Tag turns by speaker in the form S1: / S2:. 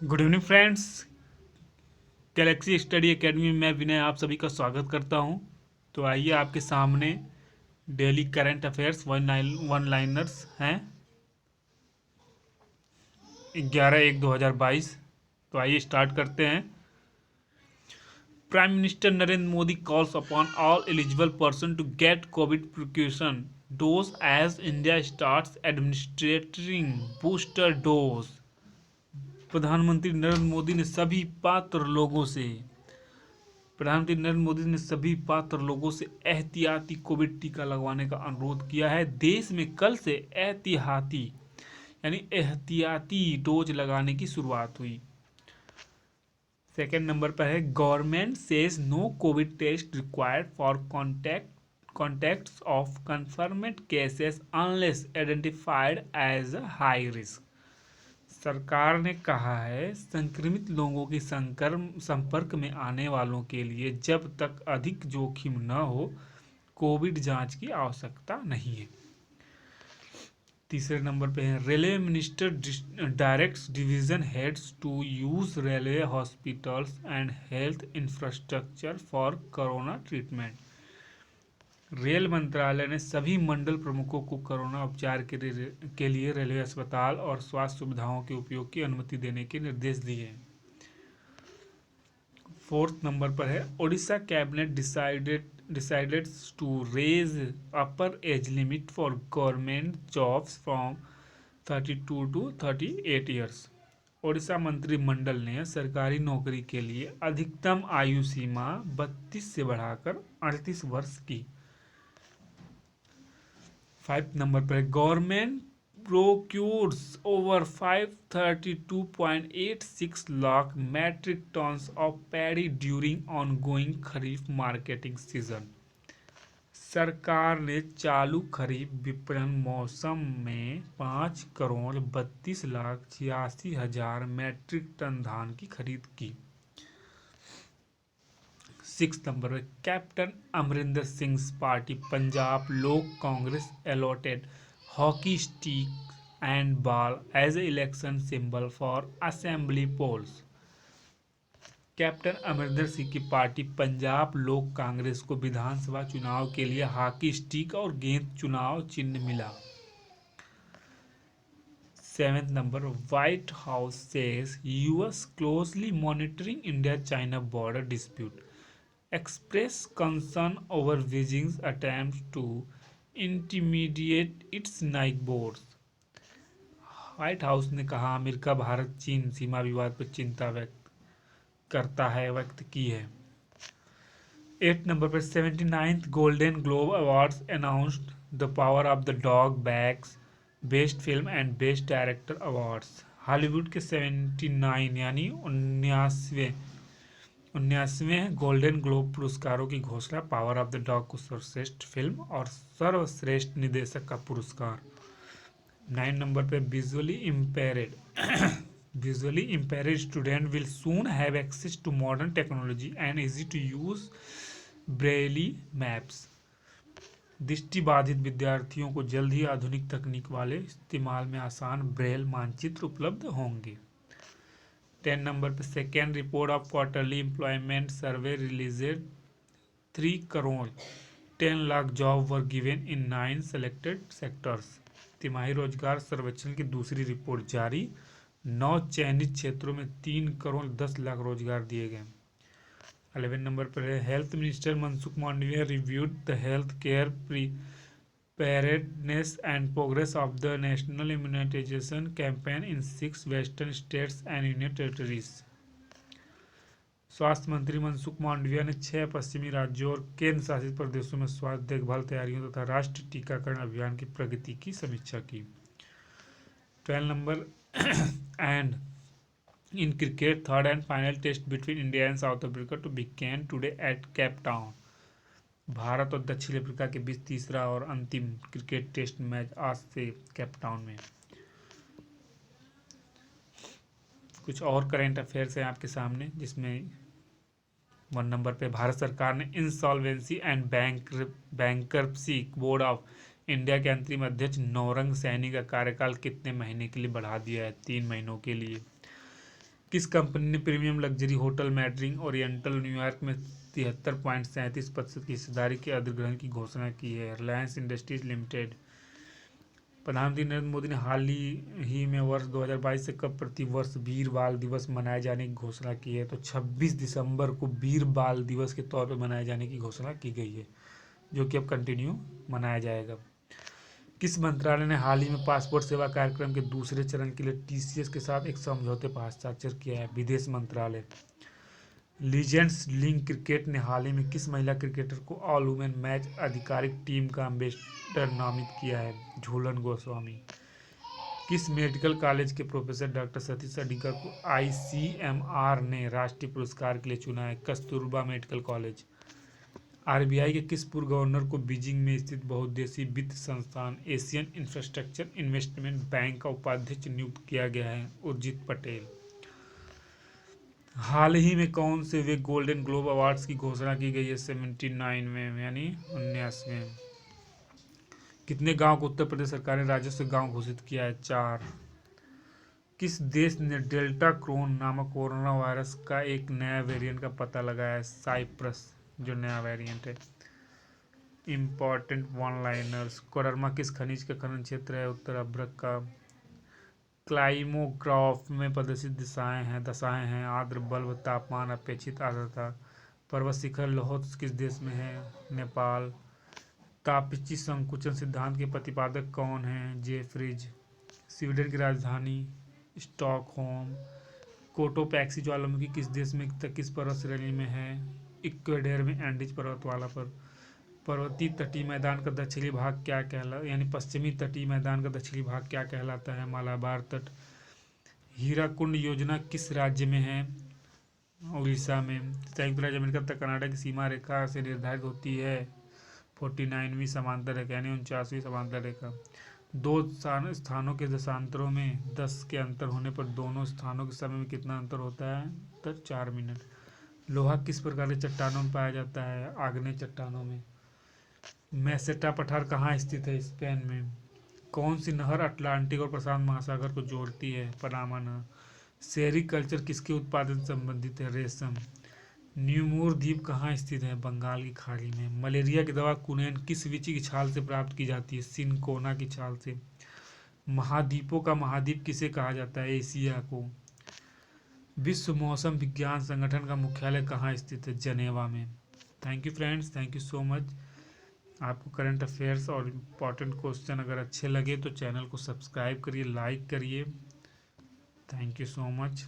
S1: Good evening friends. Galaxy study academy में मैं विनय आप सभी का स्वागत करता हूं। तो आइए आपके सामने daily current affairs one liners हैं 11/1/2022। तो आइए स्टार्ट करते हैं। Prime minister Narendra Modi calls upon all eligible person to get Covid precaution dose as India starts administrating booster dose. प्रधानमंत्री नरेंद्र मोदी ने सभी पात्र लोगों से प्रधानमंत्री नरेंद्र मोदी ने सभी पात्र लोगों से एहतियाती कोविड टीका लगवाने का अनुरोध किया है। देश में कल से एहतियाती डोज लगाने की शुरुआत हुई। सेकेंड नंबर पर है government says no COVID test required for contacts of confirmed cases unless identified as high risk. सरकार ने कहा है संक्रमित लोगों के संपर्क में आने वालों के लिए जब तक अधिक जोखिम न हो कोविड जांच की आवश्यकता नहीं है। तीसरे नंबर पे है railway minister directs division heads to use railway hospitals and health infrastructure for corona treatment. Rail मंत्रालय ने सभी मंडल प्रमुखों को कोरोना उपचार के लिए रेलवे अस्पताल और स्वास्थ्य सुविधाओं के उपयोग की अनुमति देने के निर्देश दिए हैं। फोर्थ नंबर पर है Odisha cabinet decided to raise upper age limit for government jobs from 32 to 38 years. Odisha मंत्रिमंडल ने सरकारी नौकरी के लिए अधिकतम आयु सीमा 32 से बढ़ाकर 38 वर्ष की। 5 नंबर पर government procures over 532.86 lakh metric tonnes of paddy during ongoing kharif marketing season. सरकार ने चालू खरीफ विपणन मौसम में 5,32,86,000 मैट्रिक टन धान की खरीद की। 6 नंबर पर captain Amarinder Singh party Punjab Lok Congress allotted hockey stick and ball as a election symbol for assembly polls. Captain Amarinder Singh की पार्टी पंजाब लोक कांग्रेस को विधानसभा चुनाव के लिए हॉकी स्टिक और गेंद चुनाव चिन्ह मिला। 7th number white house says US closely monitoring India China border dispute express concern over Beijing's attempts to intimidate its neighbors। White house ने कहा अमेरिका भारत चीन सीमा विवाद पर चिंता व्यक्त की है। 8 नंबर पर 79th golden globe awards announced the power of the dog bags best film and best director awards. Hollywood के 79 यानी 19वें गोल्डन ग्लोब पुरस्कारों की घोषणा। पावर ऑफ द डॉग को सर्वश्रेष्ठ फिल्म और सर्वश्रेष्ठ निर्देशक का पुरस्कार। 9 नंबर पे visually impaired student will soon have access to modern technology and easy to use braille maps. दृष्टिबाधित विद्यार्थियों को जल्द ही आधुनिक तकनीक वाले इस्तेमाल में आसान ब्रेल मानचित्र उपलब्ध होंगे। 10 नंबर पर second report of quarterly employment survey released 3 crore 10 lakh job were given in 9 selected sectors. तिमाही रोजगार सर्वेक्षण की दूसरी रिपोर्ट जारी। 9 चयनित क्षेत्रों में 3 करोड़ 10 लाख रोजगार दिए गए। 11 नंबर पर है health minister Mansukh Mandaviya reviewed the health care preparedness and progress of the national immunization campaign in 6 western states and union territories। स्वास्थ्य मंत्री मनसुख मांडविया ने 6 पश्चिमी राज्यों और केंद्र शासित प्रदेशों में स्वास्थ्य देखभाल तैयारियों तथा राष्ट्रीय टीकाकरण अभियान की प्रगति की समीक्षा की। 12 number and in cricket third and final test between India and South Africa to begin today at Cape Town. भारत और दक्षिण अफ्रीका के बीच तीसरा और अंतिम क्रिकेट टेस्ट मैच आज से केप टाउन में। कुछ और करंट अफेयर्स हैं आपके सामने जिसमें 1 नंबर पे भारत सरकार ने insolvency and bankruptcy board of India के अंतरिम अध्यक्ष नौरंग सैनी का कार्यकाल कितने महीने के लिए बढ़ा दिया है? 3 महीनों के लिए। किस कंपनी ने premium luxury hotel Mandarin oriental New York में 73.37% की हिस्सेदारी के अधिग्रहण की घोषणा की है? Reliance industries limited. प्रधानमंत्री नरेंद्र मोदी ने हाल ही में वर्ष 2022 से कब प्रति वर्ष वीर बाल दिवस मनाए जाने की घोषणा की है? तो 26 दिसंबर को वीर बाल दिवस के तौर पर मनाए जाने की घोषणा की गई है, जो कि अब कंटिन्यू मनाया जाएगा। किस मंत्रालय ने हाल ही में पासपोर्ट सेवा कार्यक्रम के दूसरे चरण के लिए टीसीएस के साथ एक समझौते पर हस्ताक्षर किया है? विदेश मंत्रालय। लीजेंड्स लीग क्रिकेट ने हाल ही में किस महिला क्रिकेटर को ऑल वुमेन मैच आधिकारिक टीम का एम्बेसडर नामित किया है? झूलन गोस्वामी। किस मेडिकल कॉलेज के प्रोफेसर डॉक्टर सतीश अडिगर को आईसीएमआर ने राष्ट्रीय पुरस्कार के लिए चुना है? Kasturba medical college. आरबीआई के किस पूर्व गवर्नर को बीजिंग में स्थित बहुउद्देशीय वित्त संस्थान एशियन इंफ्रास्ट्रक्चर इन्वेस्टमेंट बैंक का उपाध्यक्ष नियुक्त किया गया है? उर्जित पटेल। हाल ही में कौन से वे गोल्डन ग्लोब अवार्ड्स की घोषणा की गई है? 79 में, यानी 19वें। कितने गांव को उत्तर प्रदेश सरकार ने राजस्व गांव घोषित किया है? 4। किस देश ने डेल्टा क्रोन नामक कोरोना वायरस का एक नया वेरिएंट का पता लगाया है? साइप्रस, जो नया वेरिएंट है। Important one liners. कोडरमा किस खनिज का खनन क्षेत्र है? उत्तर अभ्रक का। क्लाइमोग्राफ में प्रदर्शित दशाएं हैं आर्द्र बल्ब तापमान अपेक्षित आर्द्रता। पर्वत शिखर लोहोत्स किस देश में है? नेपाल। तापची संकुचन सिद्धांत के प्रतिपादक कौन हैं? जेफ्रीज। स्वीडन की राजधानी स्टॉकहोम। कोटोपैक्सी ज्वालामुखी किस देश में किस पर्वत श्रेणी में है? इक्वेडर में एंडीज पर्वतमाला पर। पर्वतीय तटीय मैदान का दक्षिणी भाग क्या यानी पश्चिमी तटीय मैदान का दक्षिणी भाग क्या कहलाता है? मालाबार तट। हीराकुंड योजना किस राज्य में है? उड़ीसा में। संयुक्त राज्य अमेरिका तक कनाडा की सीमा रेखा से निर्धारित होती है 49वीं समांतर रेखा, यानी 49वीं समांतर रेखा। दो स्थानों के दशांतरों में 10 के अंतर होने पर दोनों स्थानों के समय में कितना अंतर होता है? तो 4 मिनट। लोहा किस प्रकार के चट्टानों में पाया जाता है? आग्नेय चट्टानों में। मेसेटा पठार कहाँ स्थित है? स्पेन में। कौन सी नहर अटलांटिक और प्रशांत महासागर को जोड़ती है? पनामा नहर। सेरीकल्चर किसके उत्पादन से संबंधित है? रेशम। न्यूमोर द्वीप कहाँ स्थित है? बंगाल की खाड़ी में। मलेरिया की दवा कुनैन किस विचि की छाल से प्राप्त की जाती है? सिनकोना की छाल से। महाद्वीपों का महाद्वीप किसे कहा जाता है? एशिया को। विश्व मौसम विज्ञान संगठन का मुख्यालय कहाँ स्थित है? जनेवा में। Thank you friends, thank you so much. आपको करंट अफेयर्स और इम्पॉर्टेंट क्वेश्चन अगर अच्छे लगे तो चैनल को सब्सक्राइब करिए, लाइक करिए। Thank you so much.